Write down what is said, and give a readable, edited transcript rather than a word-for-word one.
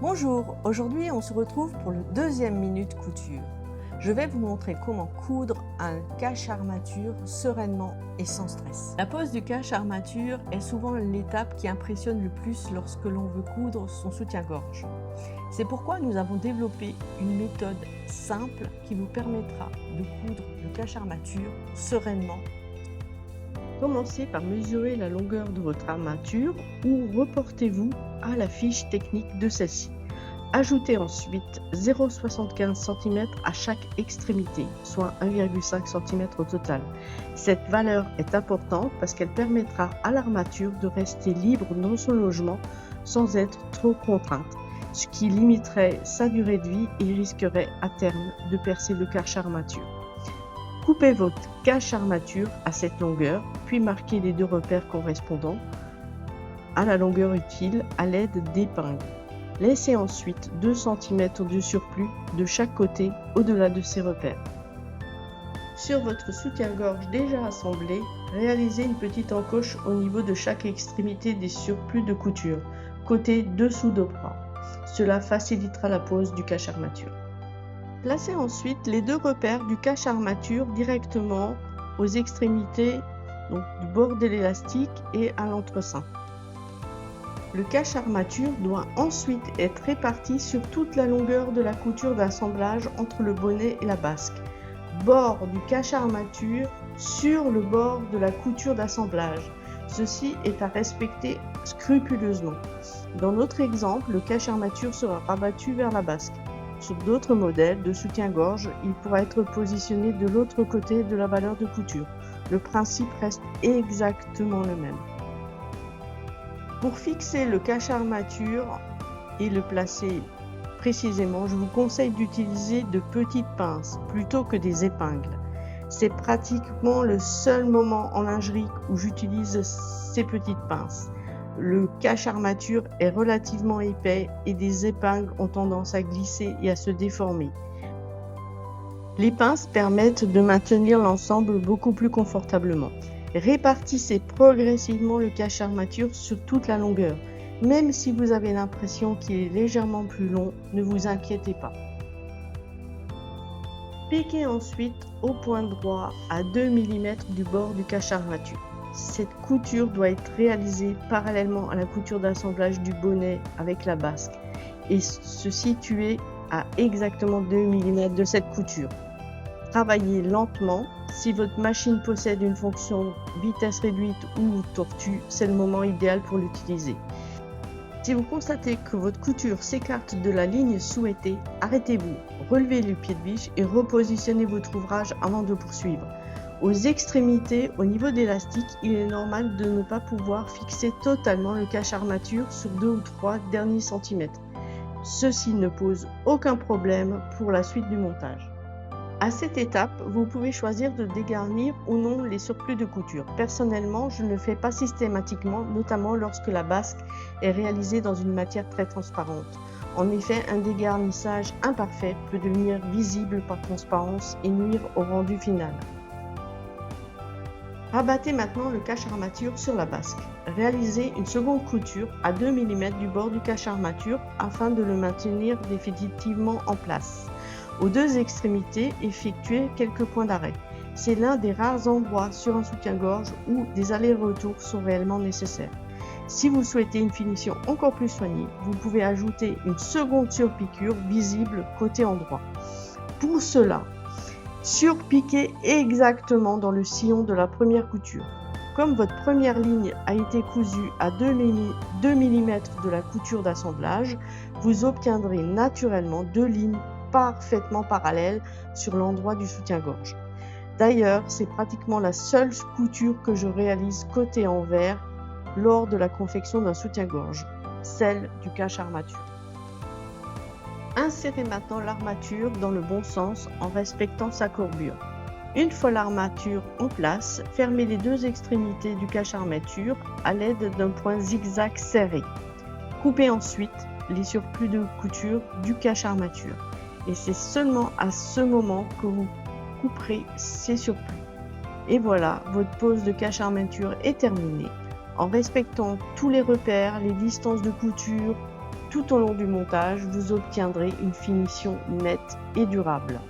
Bonjour, aujourd'hui on se retrouve pour le deuxième minute couture. Je vais vous montrer comment coudre un cache-armature sereinement et sans stress. La pose du cache-armature est souvent l'étape qui impressionne le plus lorsque l'on veut coudre son soutien-gorge. C'est pourquoi nous avons développé une méthode simple qui vous permettra de coudre le cache-armature sereinement. Commencez par mesurer la longueur de votre armature ou reportez-vous à la fiche technique de celle-ci. Ajoutez ensuite 0,75 cm à chaque extrémité, soit 1,5 cm au total. Cette valeur est importante parce qu'elle permettra à l'armature de rester libre dans son logement sans être trop contrainte, ce qui limiterait sa durée de vie et risquerait à terme de percer le cache-armature. Coupez votre cache-armature à cette longueur, puis marquez les deux repères correspondants à la longueur utile à l'aide d'épingles. Laissez ensuite 2 cm de surplus de chaque côté au-delà de ces repères. Sur votre soutien-gorge déjà assemblé, réalisez une petite encoche au niveau de chaque extrémité des surplus de couture, côté dessous de bras. Cela facilitera la pose du cache-armature. Placez ensuite les deux repères du cache-armature directement aux extrémités du bord de l'élastique et à l'entresin. Le cache-armature doit ensuite être réparti sur toute la longueur de la couture d'assemblage entre le bonnet et la basque. Bord du cache-armature sur le bord de la couture d'assemblage. Ceci est à respecter scrupuleusement. Dans notre exemple, le cache-armature sera rabattu vers la basque. Sur d'autres modèles de soutien-gorge, il pourra être positionné de l'autre côté de la valeur de couture. Le principe reste exactement le même. Pour fixer le cache-armature et le placer précisément, je vous conseille d'utiliser de petites pinces plutôt que des épingles. C'est pratiquement le seul moment en lingerie où j'utilise ces petites pinces. Le cache-armature est relativement épais et des épingles ont tendance à glisser et à se déformer. Les pinces permettent de maintenir l'ensemble beaucoup plus confortablement. Répartissez progressivement le cache-armature sur toute la longueur. Même si vous avez l'impression qu'il est légèrement plus long, ne vous inquiétez pas. Piquez ensuite au point droit à 2 mm du bord du cache-armature. Cette couture doit être réalisée parallèlement à la couture d'assemblage du bonnet avec la basque et se situer à exactement 2 mm de cette couture. Travaillez lentement. Si votre machine possède une fonction vitesse réduite ou tortue, c'est le moment idéal pour l'utiliser. Si vous constatez que votre couture s'écarte de la ligne souhaitée, arrêtez-vous, relevez le pied de biche et repositionnez votre ouvrage avant de poursuivre. Aux extrémités, au niveau d'élastique, il est normal de ne pas pouvoir fixer totalement le cache-armature sur 2 ou 3 derniers centimètres. Ceci ne pose aucun problème pour la suite du montage. À cette étape, vous pouvez choisir de dégarnir ou non les surplus de couture. Personnellement, je ne le fais pas systématiquement, notamment lorsque la basque est réalisée dans une matière très transparente. En effet, un dégarnissage imparfait peut devenir visible par transparence et nuire au rendu final. Rabattez maintenant le cache-armature sur la basque. Réalisez une seconde couture à 2 mm du bord du cache-armature afin de le maintenir définitivement en place. Aux deux extrémités, effectuez quelques points d'arrêt. C'est l'un des rares endroits sur un soutien-gorge où des allers-retours sont réellement nécessaires. Si vous souhaitez une finition encore plus soignée, vous pouvez ajouter une seconde surpiqûre visible côté endroit. Pour cela, surpiquez exactement dans le sillon de la première couture. Comme votre première ligne a été cousue à 2 mm de la couture d'assemblage, vous obtiendrez naturellement deux lignes parfaitement parallèles sur l'endroit du soutien-gorge. D'ailleurs, c'est pratiquement la seule couture que je réalise côté envers lors de la confection d'un soutien-gorge, celle du cache-armature. Insérez maintenant l'armature dans le bon sens en respectant sa courbure. Une fois l'armature en place, fermez les deux extrémités du cache-armature à l'aide d'un point zigzag serré. Coupez ensuite les surplus de couture du cache-armature. Et c'est seulement à ce moment que vous couperez ces surplus. Et voilà, votre pose de cache-armature est terminée. En respectant tous les repères, les distances de couture Tout au long du montage, vous obtiendrez une finition nette et durable.